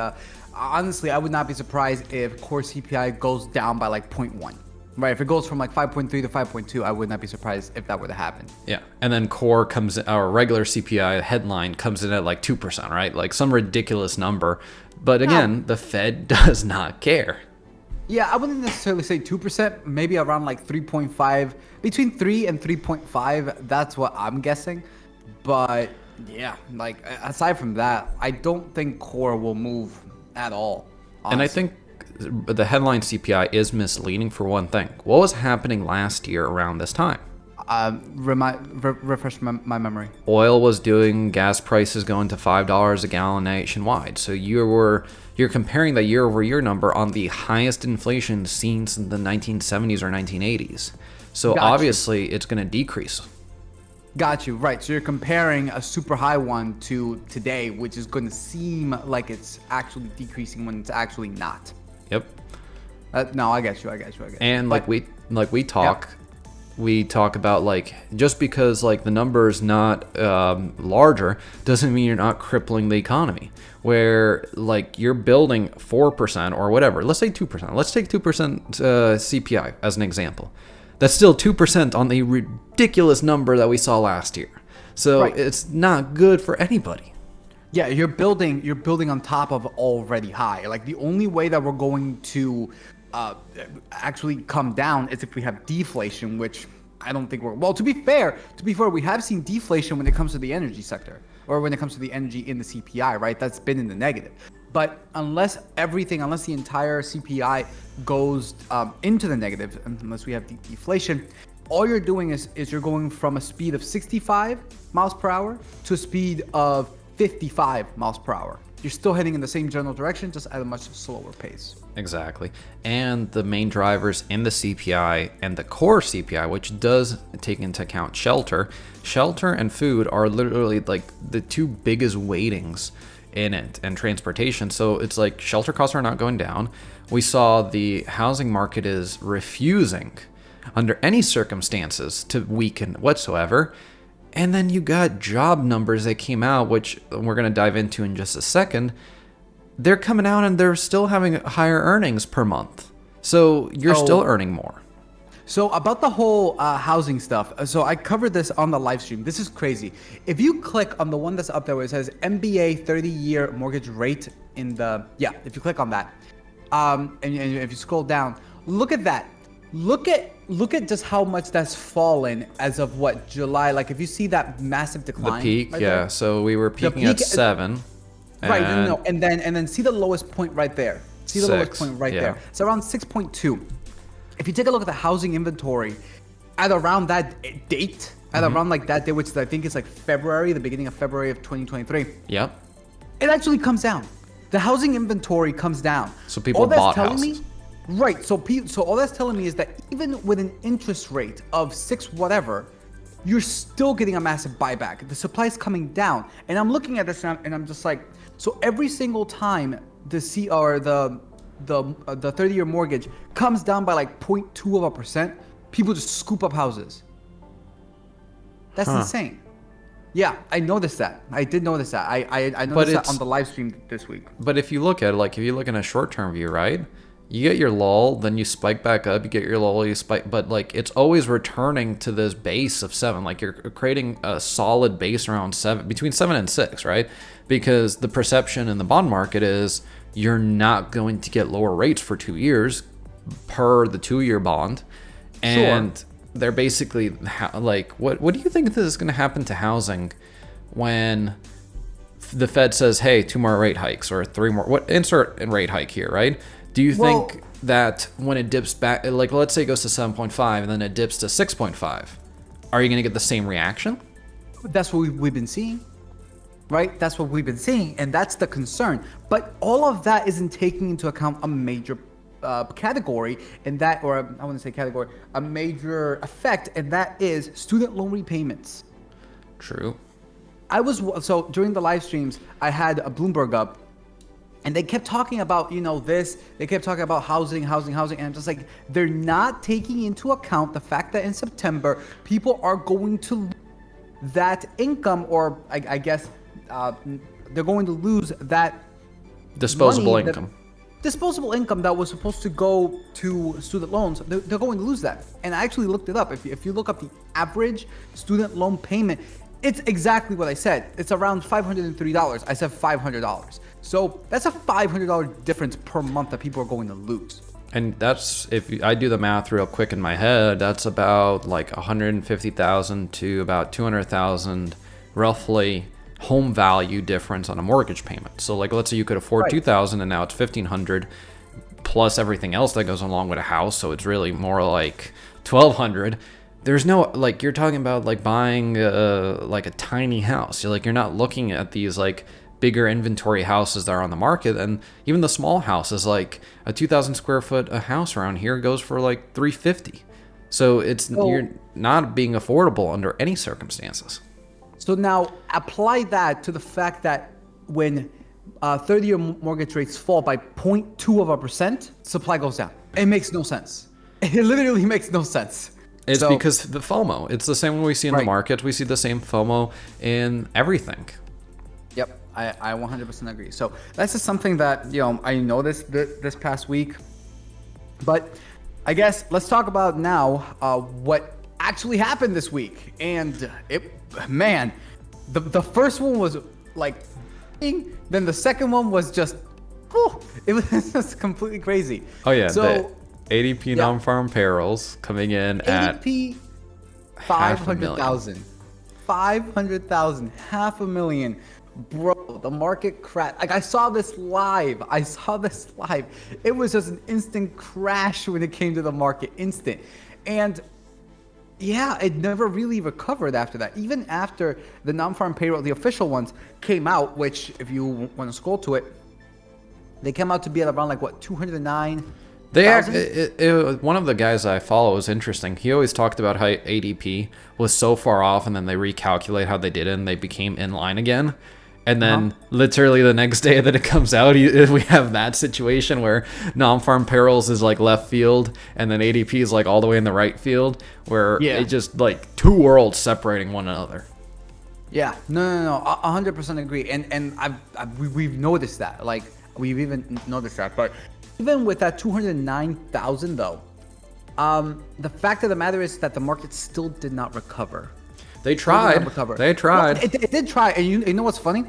Speaker 2: honestly, I would not be surprised if core CPI goes down by like 0.1. Right, if it goes from like 5.3 to 5.2, I would not be surprised if that were to happen.
Speaker 1: Yeah, and then core comes, our regular CPI headline comes in at like 2%, right? Like some ridiculous number. But again, the Fed does not care.
Speaker 2: Yeah, I wouldn't necessarily say 2%, maybe around like 3.5, between 3 and 3.5. That's what I'm guessing. But yeah, like aside from that, I don't think core will move at all. Honestly.
Speaker 1: And I think the headline CPI is misleading for one thing. What was happening last year around this time?
Speaker 2: Refresh my memory.
Speaker 1: Oil was doing, gas prices going to $5 a gallon nationwide. So you're comparing the year over year number on the highest inflation seen since the 1970s or 1980s. So obviously it's going to decrease.
Speaker 2: Got you. Right. So you're comparing a super high one to today, which is going to seem like it's actually decreasing when it's actually not.
Speaker 1: Yep.
Speaker 2: No, I get you.
Speaker 1: And like we talk, we talk about like just because like the number is not larger doesn't mean you're not crippling the economy. Where like you're building 4% or whatever, let's say 2%. Let's take 2% CPI as an example. That's still 2% on the ridiculous number that we saw last year. So it's not good for anybody.
Speaker 2: Yeah, you're building on top of already high. Like the only way that we're going to actually come down is if we have deflation, which I don't think we're. Well, to be fair, we have seen deflation when it comes to the energy sector or when it comes to the energy in the CPI, right? That's been in the negative. But unless the entire CPI goes into the negative, unless we have deflation, all you're doing is you're going from a speed of 65 miles per hour to a speed of 55 miles per hour. You're still heading in the same general direction, just at a much slower pace.
Speaker 1: Exactly. And the main drivers in the CPI and the core CPI, which does take into account shelter and food, are literally like the two biggest weightings in it, and transportation. So it's like shelter costs are not going down. We saw the housing market is refusing under any circumstances to weaken whatsoever. And then you got job numbers that came out, which we're going to dive into in just a second. They're coming out and they're still having higher earnings per month. So you're still earning more.
Speaker 2: So about the whole housing stuff, so I covered this on the live stream. This is crazy. If you click on the one that's up there where it says MBA 30-year mortgage rate if you click on that, and if you scroll down, look at that. Look at just how much that's fallen as of what, July? Like if you see that massive decline.
Speaker 1: The peak,
Speaker 2: right
Speaker 1: yeah.
Speaker 2: there.
Speaker 1: So we were peaking at 7.
Speaker 2: Right, no, and then see the lowest point right there. See the lowest point right there. It's around 6.2. If you take a look at the housing inventory at around that date, around like that day, which is, I think it's like February, the beginning of February of 2023.
Speaker 1: Yep.
Speaker 2: It actually comes down. The housing inventory comes down.
Speaker 1: So people bought houses.
Speaker 2: Right. So all that's telling me is that even with an interest rate of 6 whatever, you're still getting a massive buyback. The supply is coming down. And I'm looking at this and I'm just like, so every single time the 30-year mortgage comes down by like 0.2%, people just scoop up houses. That's insane. Yeah, I noticed that. I did notice that. I noticed that on the live stream this week.
Speaker 1: But if you look at it, like if you look in a short-term view, right? You get your lull, then you spike back up, you get your lull, you spike, but like it's always returning to this base of 7. Like you're creating a solid base around 7, between 7 and 6, right? Because the perception in the bond market is you're not going to get lower rates for 2 years per the 2-year bond. And they're basically like, what do you think this is going to happen to housing when the Fed says, hey, 2 more rate hikes or 3 more, insert in rate hike here, right? Do you think that when it dips back, like let's say it goes to 7.5 and then it dips to 6.5, are you going to get the same reaction?
Speaker 2: That's what we've been seeing, right? That's what we've been seeing, and that's the concern. But all of that isn't taking into account a major category, and that, or I wouldn't say category, a major effect, and that is student loan repayments.
Speaker 1: True.
Speaker 2: So during the live streams, I had a Bloomberg up. And they kept talking about, they kept talking about housing. And I'm just like, they're not taking into account the fact that in September, people are going to lose that income, or I guess they're going to lose that
Speaker 1: disposable income.
Speaker 2: Disposable income that was supposed to go to student loans. They're going to lose that. And I actually looked it up. If you look up the average student loan payment, it's exactly what I said. It's around $503. I said $500. So that's a $500 difference per month that people are going to lose.
Speaker 1: And that's, if I do the math real quick in my head, that's about like 150,000 to about 200,000 roughly home value difference on a mortgage payment. So like, let's say you could afford 2,000 and now it's 1,500 plus everything else that goes along with a house. So it's really more like 1,200. There's no, like, you're talking about like buying like a tiny house. You're not looking at these like bigger inventory houses that are on the market, and even the small houses, like a 2,000 square foot a house around here goes for like 350. So you're not being affordable under any circumstances.
Speaker 2: So now apply that to the fact that when 30-year mortgage rates fall by 0.2%, supply goes down. It makes no sense. It literally makes no sense.
Speaker 1: It's because the FOMO. It's the same one we see in the market. We see the same FOMO in everything.
Speaker 2: Yep, I 100% agree. So that's just something that, I noticed this past week. But I guess let's talk about now what actually happened this week. And the first one was like, then the second one was just, it was just completely crazy.
Speaker 1: Oh yeah,
Speaker 2: so
Speaker 1: ADP non-farm payrolls coming in
Speaker 2: ADP,
Speaker 1: at
Speaker 2: 500,000, 500,000, bro. The market crashed. Like I saw this live. It was just an instant crash when it came to the market, instant. And yeah, it never really recovered after that. Even after the non-farm payroll, the official ones came out, which if you want to scroll to it, they came out to be at around like what, 209.
Speaker 1: One of the guys I follow is interesting. He always talked about how ADP was so far off, and then they recalculate how they did it, and they became in line again. And then literally the next day that it comes out, we have that situation where non-farm payrolls is like left field, and then ADP is like all the way in the right field, where it just like two worlds separating one another. Yeah,
Speaker 2: no, 100% agree. And we've noticed that. Like we've even noticed that, but. Even with that 209,000 though, the fact of the matter is that the market still did not recover.
Speaker 1: They tried. They tried.
Speaker 2: Well, it did try. And you know what's funny?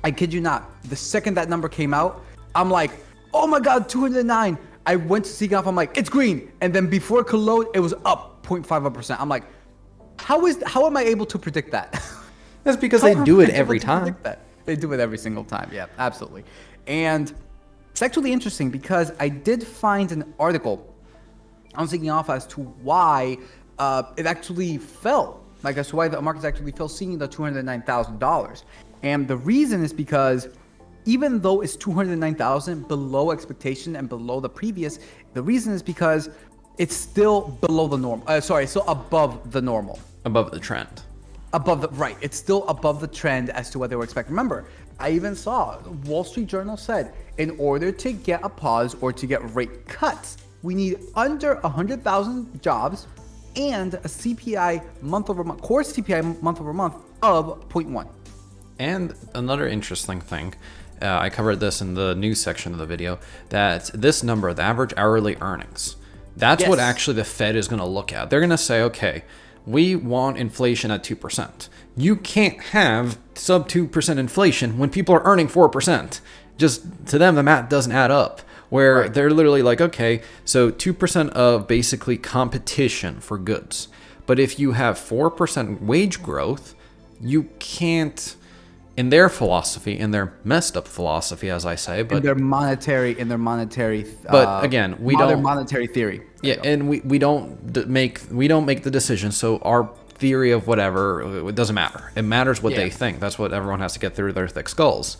Speaker 2: I kid you not. The second that number came out, I'm like, oh my God, 209. I went to seek off. I'm like, it's green. And then before it could load, it was up 0.51%. I'm like, how am I able to predict that?
Speaker 1: That's because they do it every time.
Speaker 2: They do it every single time. Yeah, absolutely. And it's actually interesting because I did find an article on Seeking Alpha as to why it actually fell. Like as to why the markets actually fell, seeing the $209,000. And the reason is because even though it's 209,000 below expectation and below the previous, the reason is because it's still below the norm. It's still above the normal.
Speaker 1: Above the trend.
Speaker 2: It's still above the trend as to what they were expecting. Remember, I even saw Wall Street Journal said, in order to get a pause or to get rate cuts, we need under 100,000 jobs and a CPI month-over-month, core CPI month-over-month of 0.1.
Speaker 1: And another interesting thing, I covered this in the news section of the video, that this number, the average hourly earnings, that's what actually the Fed is going to look at. They're going to say, okay, we want inflation at 2%. You can't have sub 2% inflation when people are earning 4%. Just to them, the math doesn't add up. Where they're literally like, okay, so 2% of basically competition for goods. But if you have 4% wage growth, you can't, in their philosophy, in their messed up philosophy, as I say, but
Speaker 2: in their monetary,
Speaker 1: but again, we don't
Speaker 2: monetary theory.
Speaker 1: Yeah, and we don't make the decision. So our theory of whatever, it doesn't matter. It matters what they think. That's what everyone has to get through their thick skulls.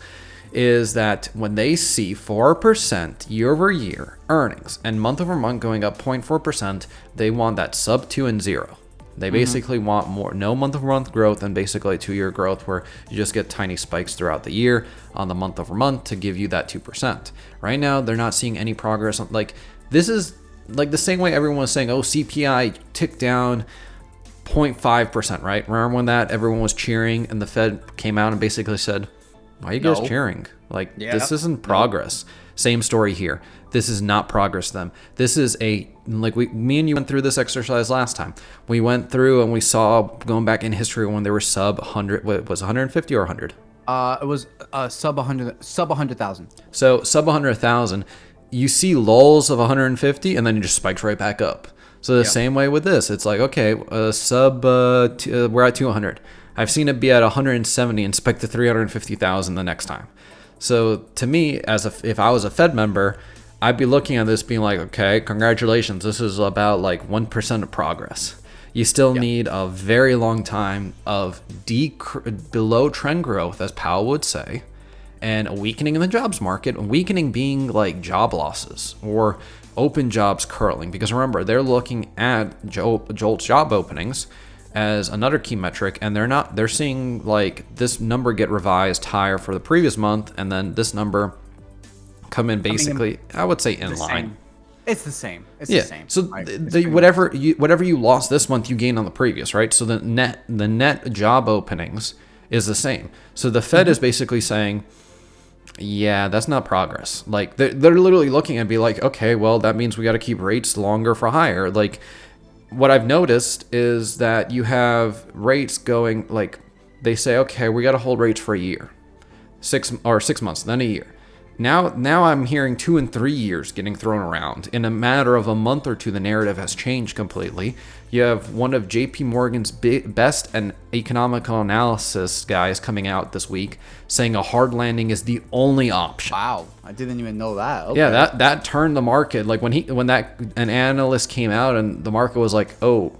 Speaker 1: Is that when they see 4% year over year earnings and month over month going up 0.4%, they want that sub 2 and 0. They basically want no month over month growth and basically a 2-year growth where you just get tiny spikes throughout the year on the month over month to give you that 2%. Right now, they're not seeing any progress. Like this is like the same way everyone was saying, oh, CPI ticked down 0.5%, right? Remember when everyone was cheering and the Fed came out and basically said, why are you guys cheering? Like, this isn't progress. Same story here. This is not progress to them. This is me and you went through this exercise last time. We went through and we saw, going back in history, when they were sub 100, what was 150 or 100?
Speaker 2: It was sub 100,000.
Speaker 1: So sub 100,000, you see lulls of 150 and then it just spikes right back up. So the same way with this, it's like, okay, we're at 200. I've seen it be at 170 and spike to 350,000 the next time. So to me, if I was a Fed member, I'd be looking at this being like, okay, congratulations. This is about like 1% of progress. You still need a very long time of below trend growth, as Powell would say, and a weakening in the jobs market, a weakening being like job losses or open jobs curling. Because remember, they're looking at JOLTS job openings as another key metric, and they're seeing like this number get revised higher for the previous month, and then this number come in basically, I would say in line.
Speaker 2: It's the same. It's
Speaker 1: Yeah.
Speaker 2: the same.
Speaker 1: So
Speaker 2: Right?
Speaker 1: whatever you lost this month, you gain on the previous, right? So the net job openings is the same. So the Fed is basically saying, yeah, that's not progress. Like they're literally looking and be like, okay, well, that means we got to keep rates longer for higher. Like what I've noticed is that you have rates going like they say, okay, we got to hold rates for a year, 6 months, then a year. Now I'm hearing 2 and 3 years getting thrown around. In a matter of a month or two, the narrative has changed completely. You have one of JP Morgan's best and economical analysis guys coming out this week saying a hard landing is the only option.
Speaker 2: Wow, I didn't even know that. Okay.
Speaker 1: Yeah, that turned the market. Like when an analyst came out and the market was like, oh,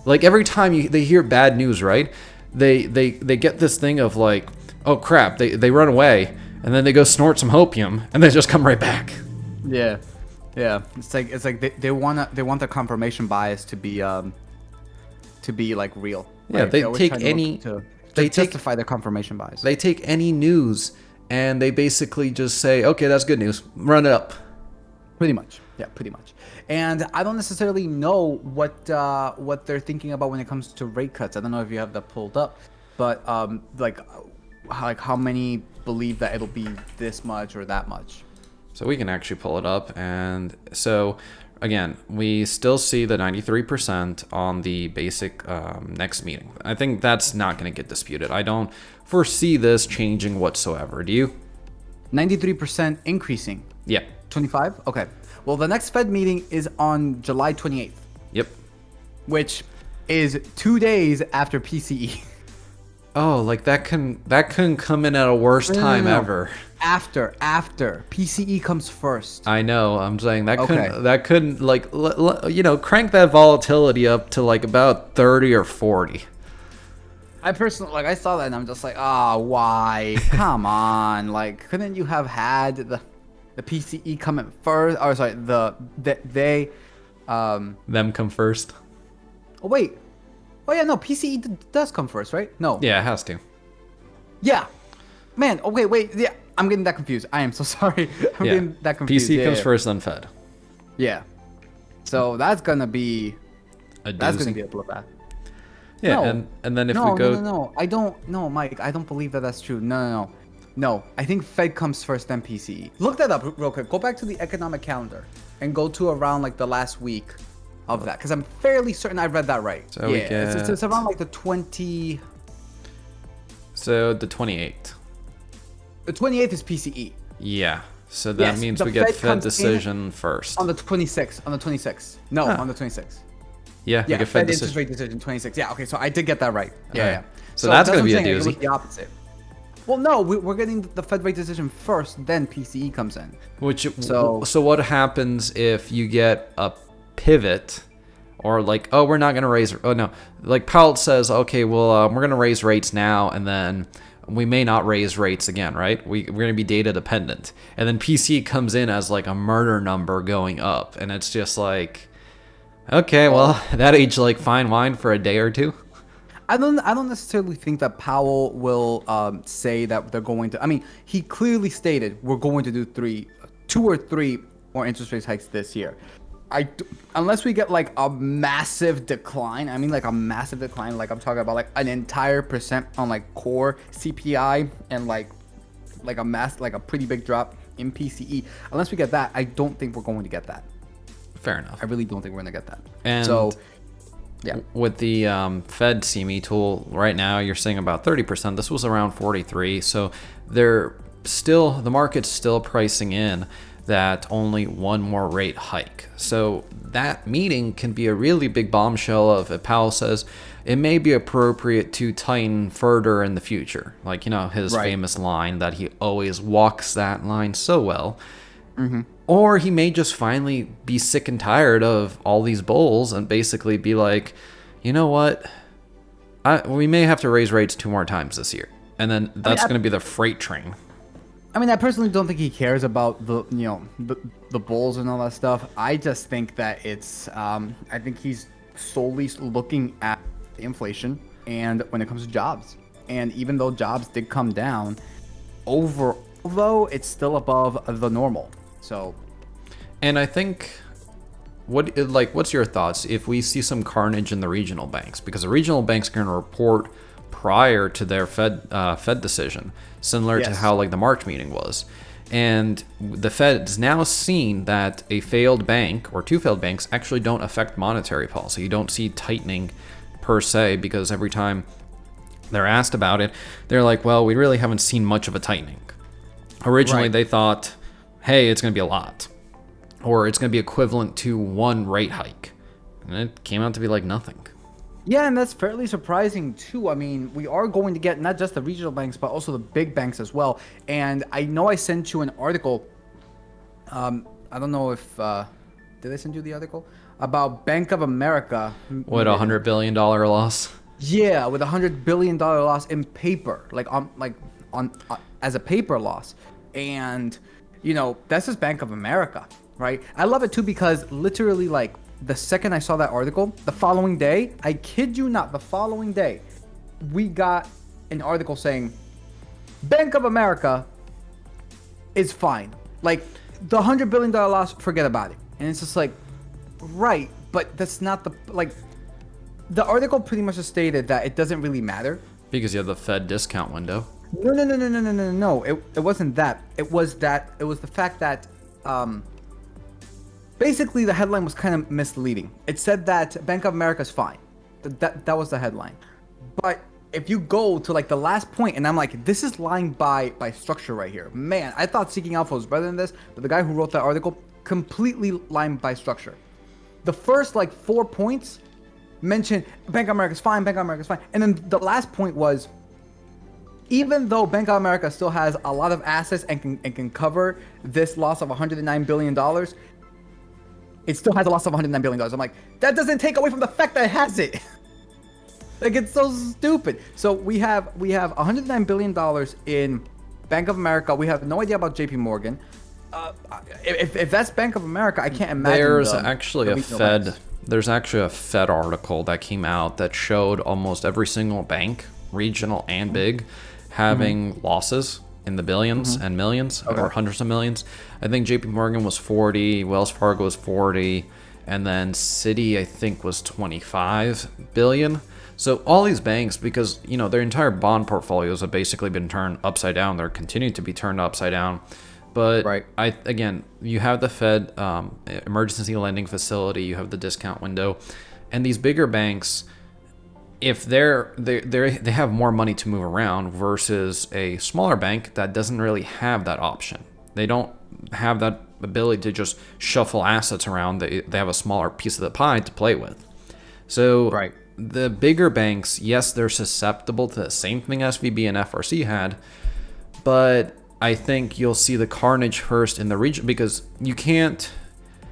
Speaker 1: like every time they hear bad news, right? They get this thing of like, oh crap, they run away. And then they go snort some opium, and they just come right back.
Speaker 2: Yeah. It's like they want the confirmation bias to be like real.
Speaker 1: Yeah,
Speaker 2: right?
Speaker 1: they take any
Speaker 2: they justify their confirmation bias.
Speaker 1: They take any news and they basically just say, okay, that's good news. Run it up.
Speaker 2: Pretty much. Yeah, pretty much. And I don't necessarily know what they're thinking about when it comes to rate cuts. I don't know if you have that pulled up, but like how many believe that it'll be this much or that much.
Speaker 1: So we can actually pull it up. And so again, we still see the 93% on the basic next meeting. I think that's not going to get disputed. I don't foresee this changing whatsoever. Do you?
Speaker 2: 93% increasing.
Speaker 1: Yeah.
Speaker 2: 25? Okay. Well, the next Fed meeting is on July 28th.
Speaker 1: Yep.
Speaker 2: Which is 2 days after PCE.
Speaker 1: Oh, like that couldn't come in at a worse time ever.
Speaker 2: After PCE comes first.
Speaker 1: I know. I'm saying that couldn't like crank that volatility up to like about 30 or 40.
Speaker 2: I personally I saw that and I'm just like, why? Come on, like couldn't you have had the PCE come in first? Or sorry,
Speaker 1: them come first.
Speaker 2: Oh wait. Oh yeah, no, PCE does come first, right? No.
Speaker 1: Yeah, it has to.
Speaker 2: Yeah. Man, okay, wait. Yeah, I'm getting that confused. I am so sorry. I'm getting that confused.
Speaker 1: PC comes first, then Fed.
Speaker 2: Yeah. So that's gonna be
Speaker 1: a
Speaker 2: bloodbath.
Speaker 1: Yeah,
Speaker 2: no.
Speaker 1: and then if we go
Speaker 2: No, I don't no, Mike, I don't believe that that's true. No, I think Fed comes first, then PCE. Look that up real quick. Go back to the economic calendar and go to around like the last week of that, because I'm fairly certain I read that right.
Speaker 1: So
Speaker 2: yeah, it's around like the 20.
Speaker 1: So the 28th.
Speaker 2: The 28th is PCE.
Speaker 1: Yeah. So that means we get Fed decision first.
Speaker 2: On the 26th. On the 26th. No, on the 26th.
Speaker 1: Yeah.
Speaker 2: Yeah. Fed interest rate decision 26. Yeah. Okay. So I did get that right. Yeah. Yeah.
Speaker 1: So that's gonna be a doozy.
Speaker 2: It was the opposite. Well, no, we're getting the Fed rate decision first, then PCE comes in.
Speaker 1: So what happens if you get a pivot, or like, oh, we're not gonna raise? Oh no, like Powell says, okay, well, we're gonna raise rates now, and then we may not raise rates again, right? We're gonna be data dependent, and then PCE comes in as like a murder number going up, and it's just like, okay, well, that aged like fine wine for a day or two.
Speaker 2: I don't necessarily think that Powell will say that they're going to. I mean, he clearly stated we're going to do 2 or 3 more interest rate hikes this year. Unless we get like a massive decline. I mean, like a massive decline. Like I'm talking about like an entire percent on like core CPI and like a pretty big drop in PCE. Unless we get that, I don't think we're going to get that.
Speaker 1: Fair enough.
Speaker 2: I really don't think we're going to get that.
Speaker 1: And
Speaker 2: so. Yeah.
Speaker 1: With the Fed CME tool right now, you're seeing about 30%. This was around 43. So the market's still pricing in that only one more rate hike. So that meeting can be a really big bombshell of if Powell says it may be appropriate to tighten further in the future. Like, his famous line that he always walks that line so well. Mm-hmm. Or he may just finally be sick and tired of all these bulls and basically be like, you know what? We may have to raise rates 2 more times this year. And then that's going to be the freight train.
Speaker 2: I mean, I personally don't think he cares about the bulls and all that stuff. I just think that it's, I think he's solely looking at the inflation and when it comes to jobs. And even though jobs did come down, although it's still above the normal. So,
Speaker 1: and I think what's your thoughts if we see some carnage in the regional banks? Because the regional banks are going to report prior to their Fed decision, similar to how like the March meeting was. And the Fed has now seen that a failed bank or two failed banks actually don't affect monetary policy. You don't see tightening per se, because every time they're asked about it, they're like, well, we really haven't seen much of a tightening. Originally, they thought, hey, it's going to be a lot, or it's going to be equivalent to one rate hike. And it came out to be like nothing.
Speaker 2: Yeah, and that's fairly surprising too. I mean, we are going to get not just the regional banks, but also the big banks as well. And I know I sent you an article. I don't know if did I send you the article about Bank of America?
Speaker 1: What, $100 billion loss?
Speaker 2: Yeah, with $100 billion loss in paper, on as a paper loss. And you know, that's just Bank of America, right? I love it too because literally, like, the second I saw that article, the following day, I kid you not, the following day, we got an article saying Bank of America is fine. Like, the $100 billion loss, forget about it. And it's just like, right, but that's not the article pretty much just stated that it doesn't really matter.
Speaker 1: Because you have the Fed discount window.
Speaker 2: No. It wasn't that. It was the fact that, basically, the headline was kind of misleading. It said that Bank of America is fine. That was the headline. But if you go to like the last point, and I'm like, this is lying by structure right here. Man, I thought Seeking Alpha was better than this, but the guy who wrote that article completely lying by structure. The first like 4 points mentioned Bank of America is fine, Bank of America is fine, and then the last point was, even though Bank of America still has a lot of assets and can cover this loss of $109 billion. It still has a loss of $109 billion. I'm like, that doesn't take away from the fact that it has it. Like, it's so stupid. So we have $109 billion in Bank of America. We have no idea about JP Morgan. If that's Bank of America, I can't imagine.
Speaker 1: There's actually a Fed article that came out that showed almost every single bank, regional and big, having losses in the billions and millions, or hundreds of millions. I think JP Morgan was 40, Wells Fargo was 40, and then Citi, I think, was 25 billion. So all these banks, because, you know, their entire bond portfolios have basically been turned upside down. They're continuing to be turned upside down. But again, you have the Fed emergency lending facility, you have the discount window, and these bigger banks, if they have more money to move around versus a smaller bank that doesn't really have that option. They don't have that ability to just shuffle assets around. They have a smaller piece of the pie to play with. So the bigger banks, yes, they're susceptible to the same thing SVB and FRC had, but I think you'll see the carnage first in the region, because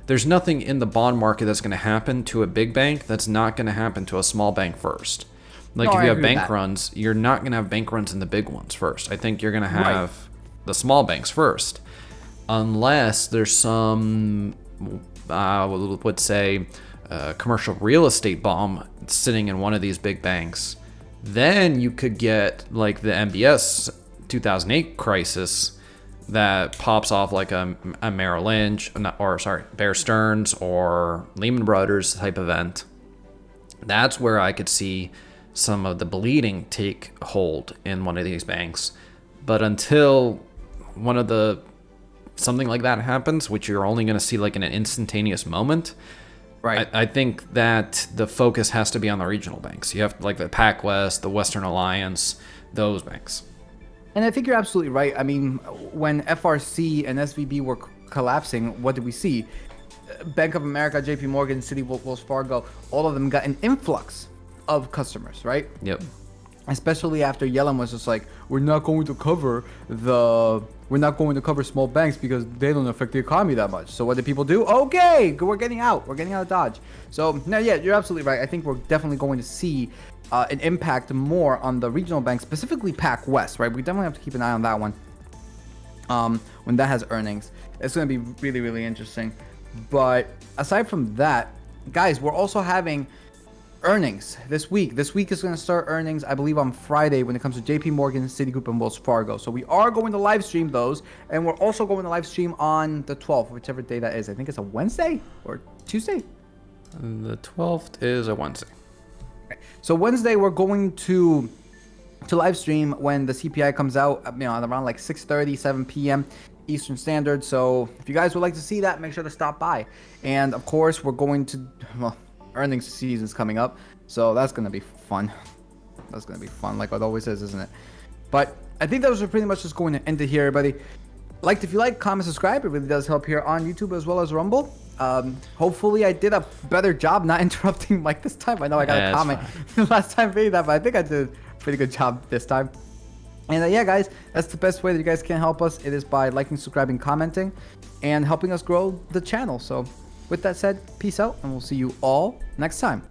Speaker 1: there's nothing in the bond market that's going to happen to a big bank that's not going to happen to a small bank first. Like, if you have bank runs, you're not going to have bank runs in the big ones first. I think you're going to have the small banks first, unless there's some, let's say, commercial real estate bomb sitting in one of these big banks. Then you could get like the MBS 2008 crisis that pops off, like a Merrill Lynch, Bear Stearns or Lehman Brothers type event. That's where I could see some of the bleeding take hold in one of these banks. But until something like that happens, which you're only going to see like in an instantaneous moment, I think that the focus has to be on the regional banks. You have like the PacWest, the Western Alliance, those banks.
Speaker 2: And I think you're absolutely right. I mean, when FRC and SVB were collapsing, what did we see? Bank of America, JP Morgan, Citi, Wells Fargo, all of them got an influx of customers, right?
Speaker 1: Yep.
Speaker 2: Especially after Yellen was just like, we're not going to cover small banks because they don't affect the economy that much. So what did people do? Okay, we're getting out. We're getting out of Dodge. So no, yeah, you're absolutely right. I think we're definitely going to see an impact more on the regional banks, specifically PacWest, right? We definitely have to keep an eye on that one. When that has earnings, it's going to be really, really interesting. But aside from that, guys, we're also having earnings this week. This week is going to start earnings, I believe, on Friday when it comes to JP Morgan, Citigroup, and Wells Fargo. So we are going to live stream those, and we're also going to live stream on the 12th, whichever day that is. I think it's a Wednesday or Tuesday.
Speaker 1: The 12th is a Wednesday.
Speaker 2: So Wednesday we're going to live stream when the CPI comes out, at around like 6:30, 7 p.m. Eastern Standard. So if you guys would like to see that, make sure to stop by. And of course, we're going to, earnings season's coming up, so that's gonna be fun. That's gonna be fun, like it always is, isn't it? But I think those are pretty much just going to end it here, everybody. If you like, comment, subscribe. It really does help here on YouTube as well as Rumble. Hopefully I did a better job not interrupting Mike this time. I know I got a comment last time being that, but I think I did a pretty good job this time. And yeah, guys, that's the best way that you guys can help us. It is by liking, subscribing, commenting, and helping us grow the channel. So with that said, peace out, and we'll see you all next time.